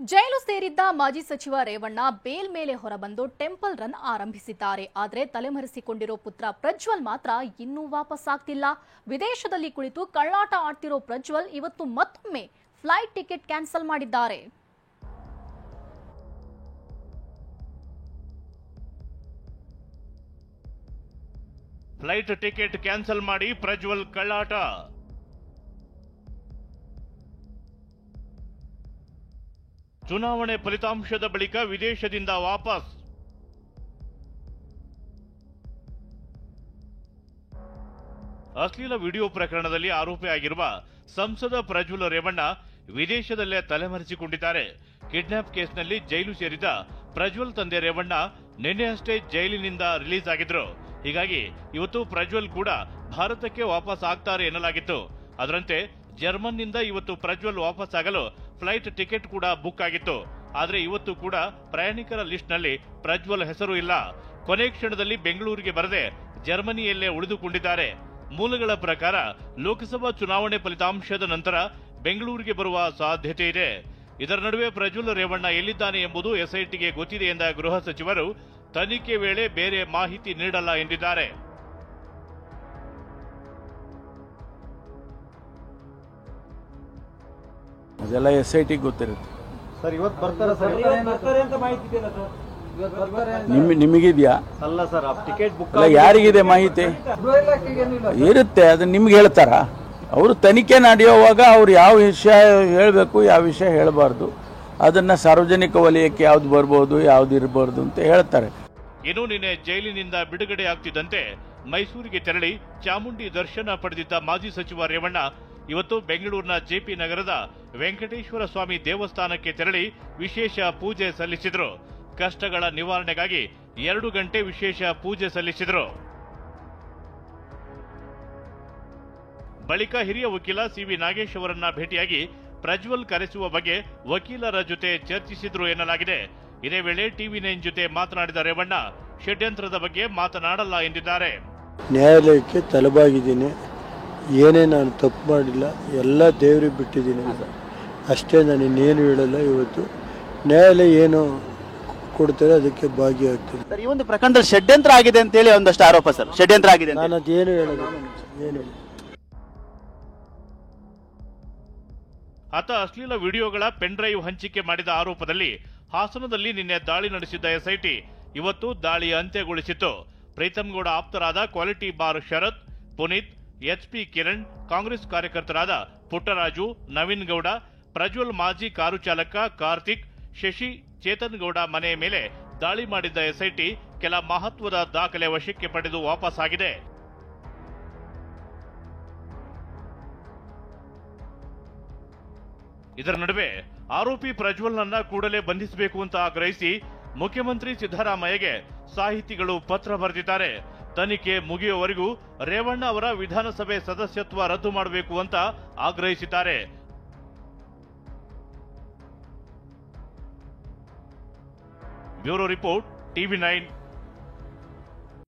ಜೈಲು ಸೇರಿದ್ದ ಮಾಜಿ ಸಚಿವ ರೇವಣ್ಣ ಬೇಲ್ ಮೇಲೆ ಹೊರಬಂದು ಟೆಂಪಲ್ ರನ್ ಆರಂಭಿಸಿದ್ದಾರೆ. ಆದರೆ ತಲೆಮರೆಸಿಕೊಂಡಿರೋ ಪುತ್ರ ಪ್ರಜ್ವಲ್ ಮಾತ್ರ ಇನ್ನೂ ವಾಪಸ್ ಆಗ್ತಿಲ್ಲ. ವಿದೇಶದಲ್ಲಿ ಕುಳಿತು ಕಳ್ಳಾಟ ಆಡ್ತಿರೋ ಪ್ರಜ್ವಲ್ ಇವತ್ತು ಮತ್ತೊಮ್ಮೆ ಫ್ಲೈಟ್ ಟಿಕೆಟ್ ಕ್ಯಾನ್ಸಲ್ ಮಾಡಿದ್ದಾರೆ. ಫ್ಲೈಟ್ ಟಿಕೆಟ್ ಕ್ಯಾನ್ಸಲ್ ಮಾಡಿ ಪ್ರಜ್ವಲ್ ಕಳ್ಳಾಟ. ಚುನಾವಣೆ ಫಲಿತಾಂಶದ ಬಳಿಕ ವಿದೇಶದಿಂದ ವಾಪಸ್. ಅಶ್ಲೀಲ ವಿಡಿಯೋ ಪ್ರಕರಣದಲ್ಲಿ ಆರೋಪಿಯಾಗಿರುವ ಸಂಸದ ಪ್ರಜ್ವಲ್ ರೇವಣ್ಣ ವಿದೇಶದಲ್ಲೇ ತಲೆಮರೆಸಿಕೊಂಡಿದ್ದಾರೆ. ಕಿಡ್ನಾಪ್ ಕೇಸ್ನಲ್ಲಿ ಜೈಲು ಸೇರಿದ ಪ್ರಜ್ವಲ್ ತಂದೆ ರೇವಣ್ಣ ನಿನ್ನೆಯಷ್ಟೇ ಜೈಲಿನಿಂದ ರಿಲೀಸ್ ಆಗಿದ್ರು. ಹೀಗಾಗಿ ಇವತ್ತು ಪ್ರಜ್ವಲ್ ಕೂಡ ಭಾರತಕ್ಕೆ ವಾಪಸ್ ಆಗ್ತಾರೆ ಎನ್ನಲಾಗಿತ್ತು. ಅದರಂತೆ ಜರ್ಮನ್ನಿಂದ ಇವತ್ತು ಪ್ರಜ್ವಲ್ ವಾಪಸ್ ಆಗಲು ಫ್ಲೈಟ್ ಟಿಕೆಟ್ ಕೂಡ ಬುಕ್ ಆಗಿತ್ತು. ಆದರೆ ಇವತ್ತು ಕೂಡ ಪ್ರಯಾಣಿಕರ ಲಿಸ್ಟ್ನಲ್ಲಿ ಪ್ರಜ್ವಲ್ ಹೆಸರು ಇಲ್ಲ. ಕೊನೆ ಕ್ಷಣದಲ್ಲಿ ಬೆಂಗಳೂರಿಗೆ ಬರದೆ ಜರ್ಮನಿಯಲ್ಲೇ ಉಳಿದುಕೊಂಡಿದ್ದಾರೆ. ಮೂಲಗಳ ಪ್ರಕಾರ ಲೋಕಸಭಾ ಚುನಾವಣೆ ಫಲಿತಾಂಶದ ನಂತರ ಬೆಂಗಳೂರಿಗೆ ಬರುವ ಸಾಧ್ಯತೆ ಇದೆ. ಇದರ ನಡುವೆ ಪ್ರಜ್ವಲ್ ರೇವಣ್ಣ ಎಲ್ಲಿದ್ದಾನೆ ಎಂಬುದು ಎಸ್ಐಟಿಗೆ ಗೊತ್ತಿದೆ ಎಂದ ಗೃಹ ಸಚಿವರು ತನಿಖೆ ವೇಳೆ ಬೇರೆ ಮಾಹಿತಿ ನೀಡಲ್ಲ ಎಂದಿದ್ದಾರೆ. ಅದೆಲ್ಲ ಎಸ್ಐಟಿ ಗೊತ್ತಿರುತ್ತೆ ಸರ್. ಇವತ್ತು ಬರ್ತಾರೆ ಅಂತ ಮಾಹಿತಿ ಇದೆಯಲ್ಲ ಸರ್? ಇವತ್ತು ಬರ್ತಾರೆ ನಿಮಗಿದೆಯಾ? ಅಲ್ಲ ಸರ್, ಟಿಕೆಟ್ ಬುಕ್ ಯಾರಿಗಿದೆ ಮಾಹಿತಿ? ಇರುತ್ತೆ, ಅದನ್ನ ನಿಮ್ಗೆ ಹೇಳ್ತಾರ? ಅವರು ತನಿಖೆ ನಡೆಯುವಾಗ ಅವ್ರು ಯಾವ ವಿಷಯ ಹೇಳಬೇಕು, ಯಾವ ವಿಷಯ ಹೇಳಬಾರ್ದು, ಅದನ್ನ ಸಾರ್ವಜನಿಕ ವಲಯಕ್ಕೆ ಯಾವ್ದು ಬರ್ಬೋದು, ಯಾವ್ದು ಇರಬಾರ್ದು ಅಂತ ಹೇಳ್ತಾರೆ. ಇನ್ನು ನಿನ್ನೆ ಜೈಲಿನಿಂದ ಬಿಡುಗಡೆ ಆಗ್ತಿದ್ದಂತೆ ಮೈಸೂರಿಗೆ ತೆರಳಿ ಚಾಮುಂಡಿ ದರ್ಶನ ಪಡೆದಿದ್ದ ಮಾಜಿ ಸಚಿವ ರೇವಣ್ಣ ಇವತ್ತು ಬೆಂಗಳೂರಿನ ಜೆಪಿ ನಗರದ ವೆಂಕಟೇಶ್ವರ ಸ್ವಾಮಿ ದೇವಸ್ಥಾನಕ್ಕೆ ತೆರಳಿ ವಿಶೇಷ ಪೂಜೆ ಸಲ್ಲಿಸಿದರು. ಕಷ್ಟಗಳ ನಿವಾರಣೆಗಾಗಿ 2 ಗಂಟೆ ವಿಶೇಷ ಪೂಜೆ ಸಲ್ಲಿಸಿದರು. ಬಳಿಕ ಹಿರಿಯ ವಕೀಲ ಸಿವಿ ನಾಗೇಶ್ ಅವರನ್ನ ಭೇಟಿಯಾಗಿ ಪ್ರಜ್ವಲ್ ಕರೆಸುವ ಬಗ್ಗೆ ವಕೀಲರ ಜೊತೆ ಚರ್ಚಿಸಿದ್ರು ಎನ್ನಲಾಗಿದೆ. ಇದೇ ವೇಳೆ ಟಿವಿ9 ಜೊತೆ ಮಾತನಾಡಿದ ರೇವಣ್ಣ ಷಡ್ಯಂತ್ರದ ಬಗ್ಗೆ ಮಾತನಾಡಲ್ಲ ಎಂದಿದ್ದಾರೆ. ನ್ಯಾಯಾಲಯಕ್ಕೆ ತಲೆಬಾಗಿದ್ದೀನಿ, ಏನೇ ನಾನು ತಪ್ಪು ಮಾಡಿಲ್ಲ, ಎಲ್ಲ ದೇವರಿಗೆ ಬಿಟ್ಟಿದ್ದೀನಿ ಅಷ್ಟೇ. ನಾನು ಇನ್ನೇನು ಹೇಳಲ್ಲ. ಇವತ್ತು ನ್ಯಾಯಾಲಯ ಏನು ಕೊಡ್ತಾರೆ ಅದಕ್ಕೆ ಭಾಗಿಯಾಗ್ತೀನಿ. ಸರ್, ಈ ಒಂದು ಪ್ರಕರಣದಲ್ಲಿ ಷಡ್ಯಂತ್ರ ಆಗಿದೆ ಅಂತ ಹೇಳಿ ಒಂದಷ್ಟು ಆರೋಪ ಸರ್. ಷಡ್ಯಂತ್ರ ಆಗಿದೆ, ನಾನು ಅದೇನು ಹೇಳೋದು, ಏನು ಹೇಳಿ. ಆತ ಅಶ್ಲೀಲ ವಿಡಿಯೋಗಳ ಪೆನ್ ಡ್ರೈವ್ ಹಂಚಿಕೆ ಮಾಡಿದ ಆರೋಪದಲ್ಲಿ ಹಾಸನದಲ್ಲಿ ನಿನ್ನೆ ದಾಳಿ ನಡೆಸಿದ್ದ ಎಸ್ಐಟಿ ಇವತ್ತು ದಾಳಿ ಅಂತ್ಯಗೊಳಿಸಿತ್ತು. ಪ್ರೀತಂಗೌಡ ಆಪ್ತರಾದ ಕ್ವಾಲಿಟಿ ಬಾರ್ ಶರತ್, ಪುನೀತ್, ಎಚ್ಪಿ ಕಿರಣ್, ಕಾಂಗ್ರೆಸ್ ಕಾರ್ಯಕರ್ತರಾದ ಪುಟ್ಟರಾಜು, ನವೀನ್ ಗೌಡ, ಪ್ರಜ್ವಲ್ ಮಾಜಿ ಕಾರು ಚಾಲಕ ಕಾರ್ತಿಕ್, ಶಶಿ, ಚೇತನ್ ಗೌಡ ಮನೆ ಮೇಲೆ ದಾಳಿ ಮಾಡಿದ್ದ ಎಸ್ಐಟಿ ಕೆಲ ಮಹತ್ವದ ದಾಖಲೆ ವಶಕ್ಕೆ ಪಡೆದು ವಾಪಸ್ ಆಗಿದೆ. ಇದರ ನಡುವೆ ಆರೋಪಿ ಪ್ರಜ್ವಲ್ನನ್ನ ಕೂಡಲೇ ಬಂಧಿಸಬೇಕು ಅಂತ ಆಗ್ರಹಿಸಿ ಮುಖ್ಯಮಂತ್ರಿ ಸಿದ್ದರಾಮಯ್ಯಗೆ ಸಾಹಿತಿಗಳು ಪತ್ರ ಬರೆದಿದ್ದಾರೆ. ತನಿಖೆ ಮುಗಿಯುವವರೆಗೂ ರೇವಣ್ಣ ಅವರ ವಿಧಾನಸಭೆ ಸದಸ್ಯತ್ವ ರದ್ದು ಮಾಡಬೇಕು ಅಂತ ಆಗ್ರಹಿಸಿದ್ದಾರೆ. Bureau report, ಟಿವಿ9.